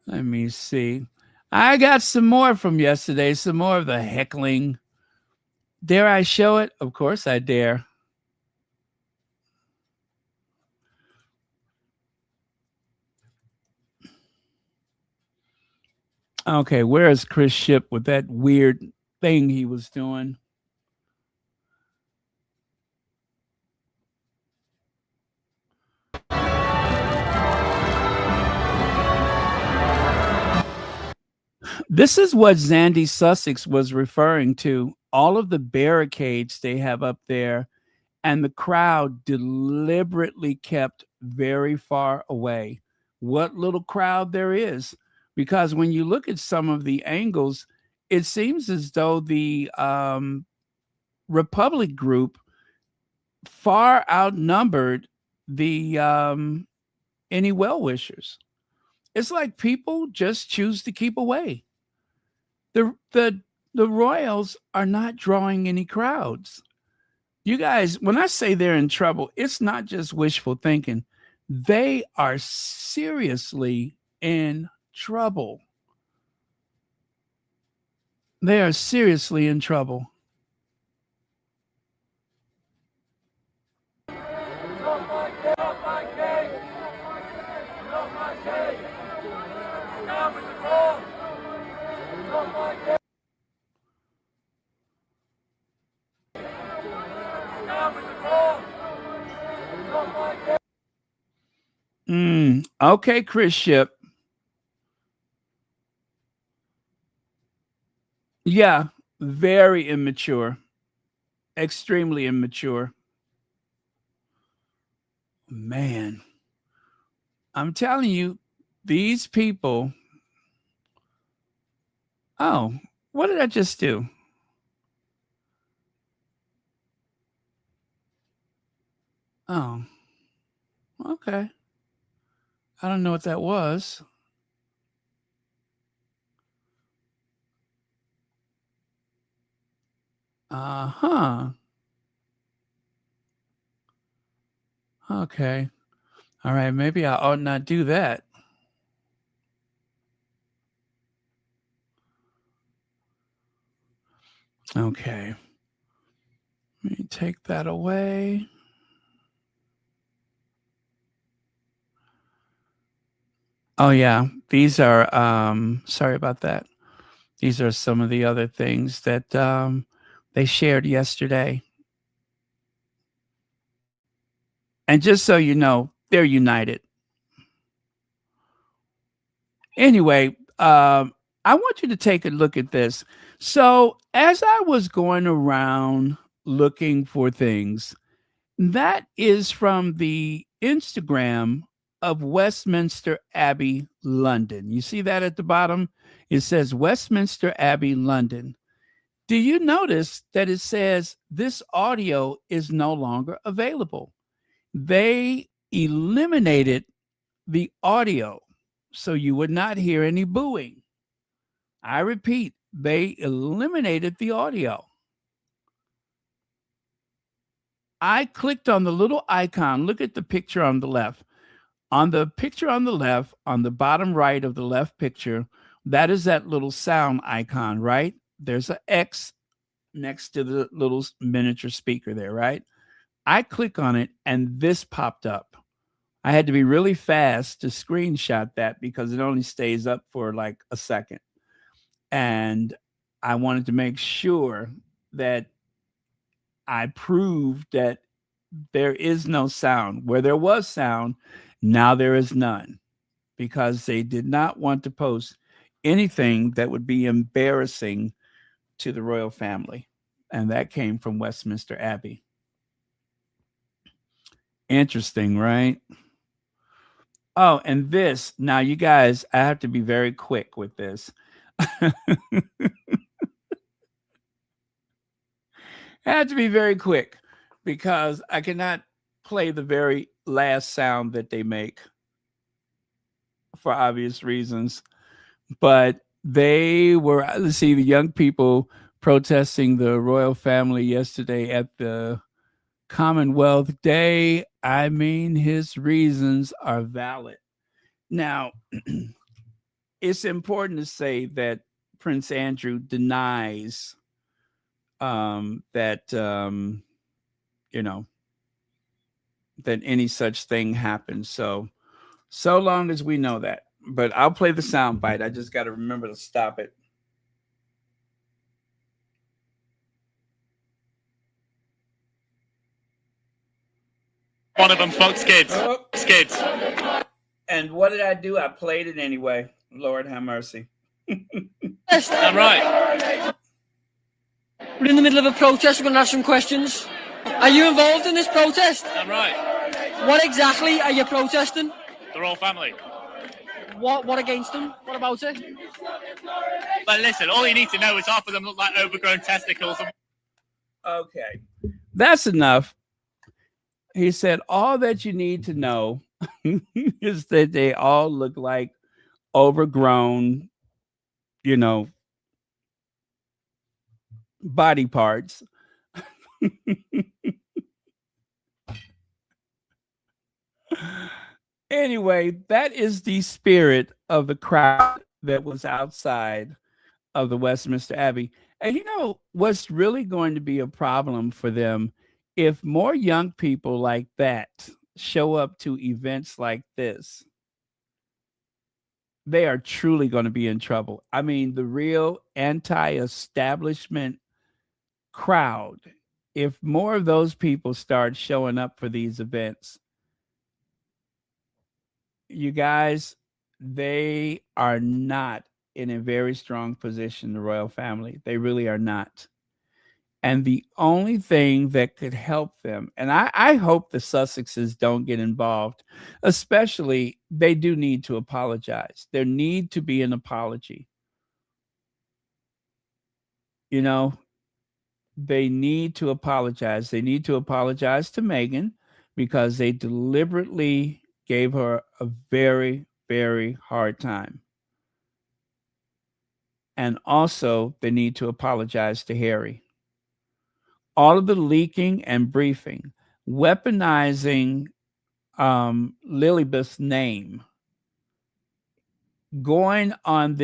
Speaker 1: Let me see. I got some more from yesterday, some more of the heckling. Dare I show it? Of course I dare. Okay, where is Chris Shipp with that weird thing he was doing? This is what Zandy Sussex was referring to. All of the barricades they have up there, and the crowd deliberately kept very far away. What little crowd there is, because when you look at some of the angles, it seems as though the Republic group far outnumbered the any well-wishers. It's like people just choose to keep away. The royals are not drawing any crowds. You guys, when I say they're in trouble, it's not just wishful thinking. They are seriously in trouble. They are seriously in trouble. Okay, Chris Ship. Yeah, very immature. Extremely immature. Man, I'm telling you, these people. Oh, what did I just do? Oh, okay. I don't know what that was. Uh-huh. Okay. All right. Maybe I ought not do that. Okay. Let me take that away. Oh, yeah. These are, sorry about that. These are some of the other things that they shared yesterday. And just so you know, they're united. Anyway, I want you to take a look at this. So as I was going around looking for things, that is from the Instagram of Westminster Abbey, London. You see that at the bottom? It says Westminster Abbey, London. Do you notice that it says this audio is no longer available? They eliminated the audio so you would not hear any booing. I repeat, they eliminated the audio. I clicked on the little icon. Look at the picture on the left. On the picture on the left, on the bottom right of the left picture, that is that little sound icon, right? There's an X next to the little miniature speaker there, right? I click on it and this popped up. I had to be really fast to screenshot that because it only stays up for like a second. And I wanted to make sure that I proved that there is no sound. Where there was sound, now there is none, because they did not want to post anything that would be embarrassing to the royal family. And that came from Westminster Abbey. Interesting, right? Oh, and this, now you guys, I have to be very quick with this. I have to be very quick because I cannot play the very last sound that they make for obvious reasons. But they were, let's see, the young people protesting the royal family yesterday at the Commonwealth Day. I mean, his reasons are valid. Now, it's important to say that Prince Andrew denies that that any such thing happened. So long as we know that. But I'll play the sound bite. I just got to remember to stop it.
Speaker 4: One of them, folks, skids.
Speaker 1: Oh.
Speaker 4: Skids.
Speaker 1: And what did I do? I played it anyway. Lord have mercy.
Speaker 4: I'm right.
Speaker 5: We're in the middle of a protest. We're going to ask some questions. Are you involved in this protest?
Speaker 4: I'm right.
Speaker 5: What exactly are you protesting?
Speaker 4: The royal family.
Speaker 5: What against them? What about it?
Speaker 4: But listen, all you need to know is half of them look like overgrown testicles.
Speaker 1: Okay, that's enough. He said all that you need to know is that they all look like overgrown, body parts. Anyway, that is the spirit of the crowd that was outside of the Westminster Abbey. And what's really going to be a problem for them if more young people like that show up to events like this? They are truly going to be in trouble. I mean, the real anti-establishment crowd, if more of those people start showing up for these events, you guys, they are not in a very strong position, the royal family. They really are not. And the only thing that could help them, and I hope the Sussexes don't get involved, especially they do need to apologize. There need to be an apology. They need to apologize. They need to apologize to Meghan because they deliberately gave her a very, very hard time. And also, they need to apologize to Harry. All of the leaking and briefing, weaponizing Lilibeth's name, going on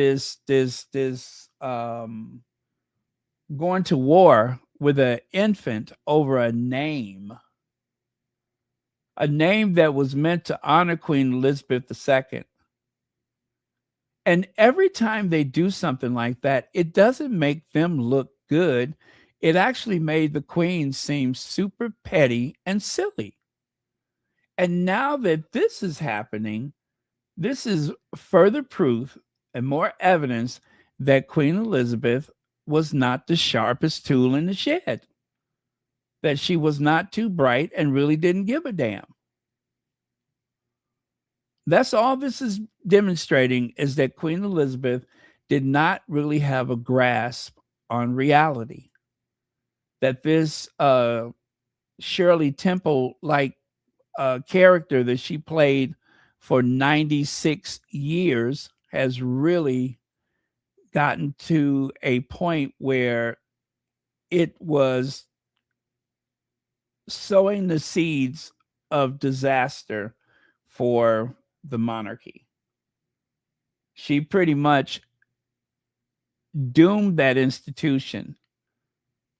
Speaker 1: going to war with an infant over a name that was meant to honor Queen Elizabeth II. And every time they do something like that, it doesn't make them look good. It actually made the Queen seem super petty and silly. And now that this is happening, this is further proof and more evidence that Queen Elizabeth was not the sharpest tool in the shed, that she was not too bright and really didn't give a damn. That's all this is demonstrating, is that Queen Elizabeth did not really have a grasp on reality. That this Shirley Temple-like character that she played for 96 years has really gotten to a point where it was sowing the seeds of disaster for the monarchy. She pretty much doomed that institution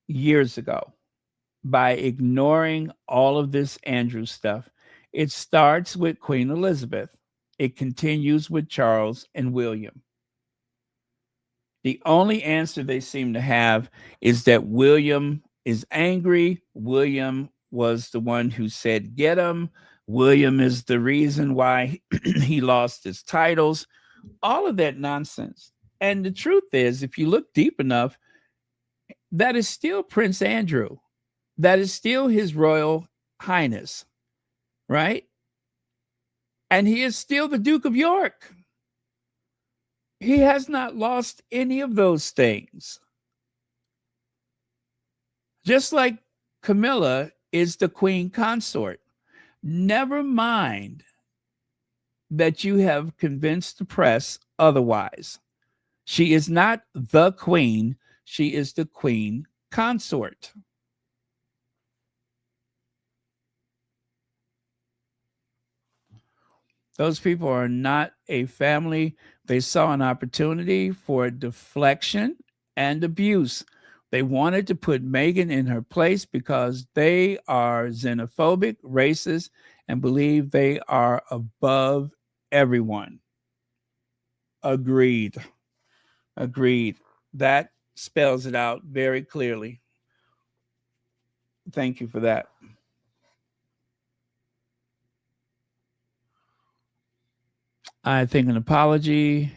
Speaker 1: years ago by ignoring all of this Andrew stuff. It starts with Queen Elizabeth. It continues with Charles and William. The only answer they seem to have is that William is angry. William was the one who said, get him. William is the reason why he lost his titles. All of that nonsense. And the truth is, if you look deep enough, that is still Prince Andrew. That is still His Royal Highness, right? And he is still the Duke of York. He has not lost any of those things. Just like Camilla is the Queen Consort. Never mind that you have convinced the press otherwise. She is not the Queen. She is the Queen Consort. Those people are not a family. They saw an opportunity for deflection and abuse. They wanted to put Meghan in her place because they are xenophobic, racist, and believe they are above everyone. Agreed. Agreed. That spells it out very clearly. Thank you for that. I think an apology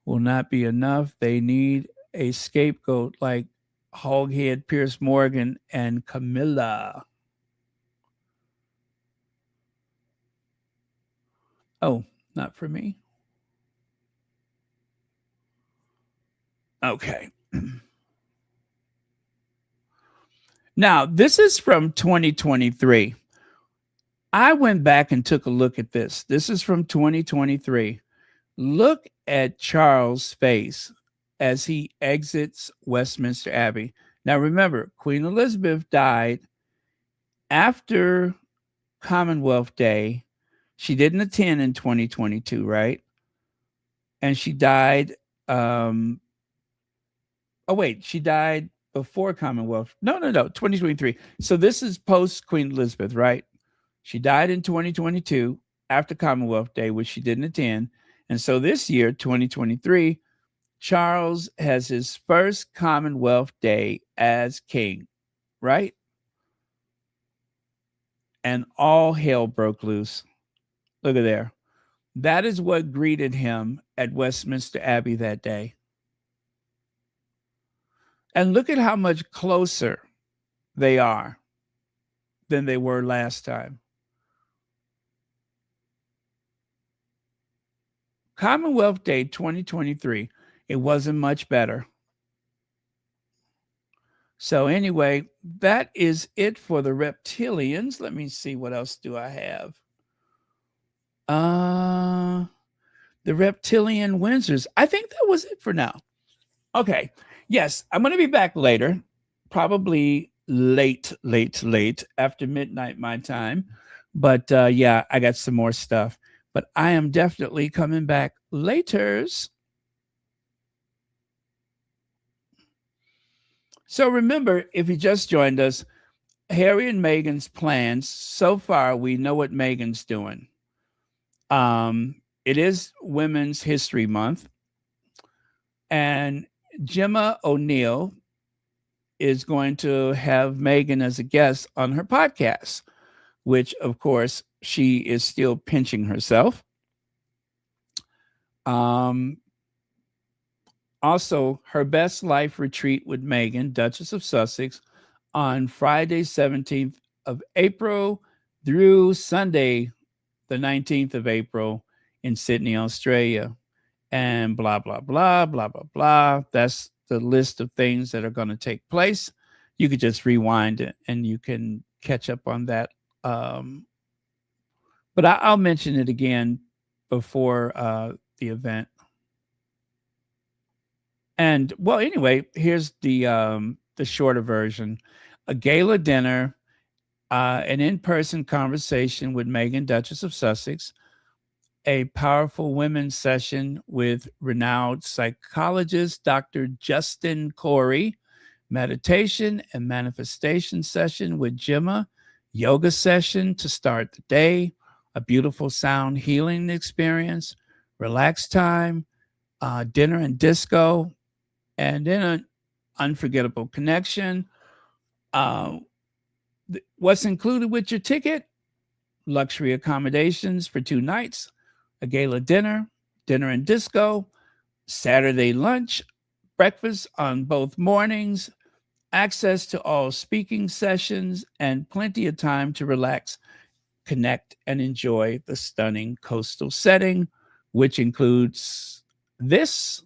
Speaker 1: will not be enough. They need a scapegoat like Hoghead, Pierce Morgan, and Camilla. Oh, not for me. Okay. Now, this is from 2023. I went back and took a look at this. This is from 2023. Look at Charles' face as he exits Westminster Abbey. Now, remember, Queen Elizabeth died after Commonwealth Day. She didn't attend in 2022, right? And she died. She died before Commonwealth. No, 2023. So this is post Queen Elizabeth, right? She died in 2022 after Commonwealth Day, which she didn't attend. And so this year, 2023, Charles has his first Commonwealth Day as king, right? And all hell broke loose. Look at there. That is what greeted him at Westminster Abbey that day. And look at how much closer they are than they were last time. Commonwealth Day 2023, it wasn't much better. So anyway, that is it for the reptilians. Let me see, what else do I have? The reptilian Windsors. I think that was it for now. Okay. Yes, I'm going to be back later, probably late after midnight my time. But yeah, I got some more stuff. But I am definitely coming back laters. So remember, if you just joined us, Harry and Meghan's plans, so far we know what Meghan's doing. It is Women's History Month. And Gemma O'Neill is going to have Meghan as a guest on her podcast, which, of course, she is still pinching herself. Also, her best life retreat with Meghan, Duchess of Sussex, on Friday, 17th of April through Sunday, the 19th of April in Sydney, Australia. And blah, blah, blah, blah, blah, blah. That's the list of things that are going to take place. You could just rewind it and you can catch up on that. But I'll mention it again before the event. And well, anyway, here's the shorter version: a gala dinner, an in-person conversation with Meghan, Duchess of Sussex, a powerful women's session with renowned psychologist Dr. Justin Corey, meditation and manifestation session with Gemma, yoga session to start the day, a beautiful sound healing experience, relax time, dinner and disco, and then an unforgettable connection. What's included with your ticket? Luxury accommodations for 2 nights, a gala dinner, dinner and disco, Saturday lunch, breakfast on both mornings, access to all speaking sessions, and plenty of time to relax, connect, and enjoy the stunning coastal setting, which includes this,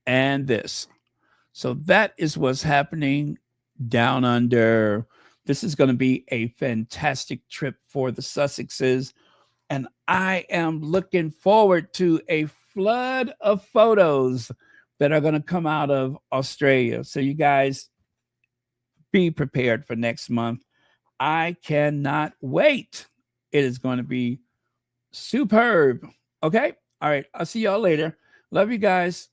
Speaker 1: and this. So that is what's happening down under. This is going to be a fantastic trip for the Sussexes. And I am looking forward to a flood of photos that are going to come out of Australia. So you guys be prepared for next month. I cannot wait. It is going to be superb. Okay. All right. I'll see y'all later. Love you guys.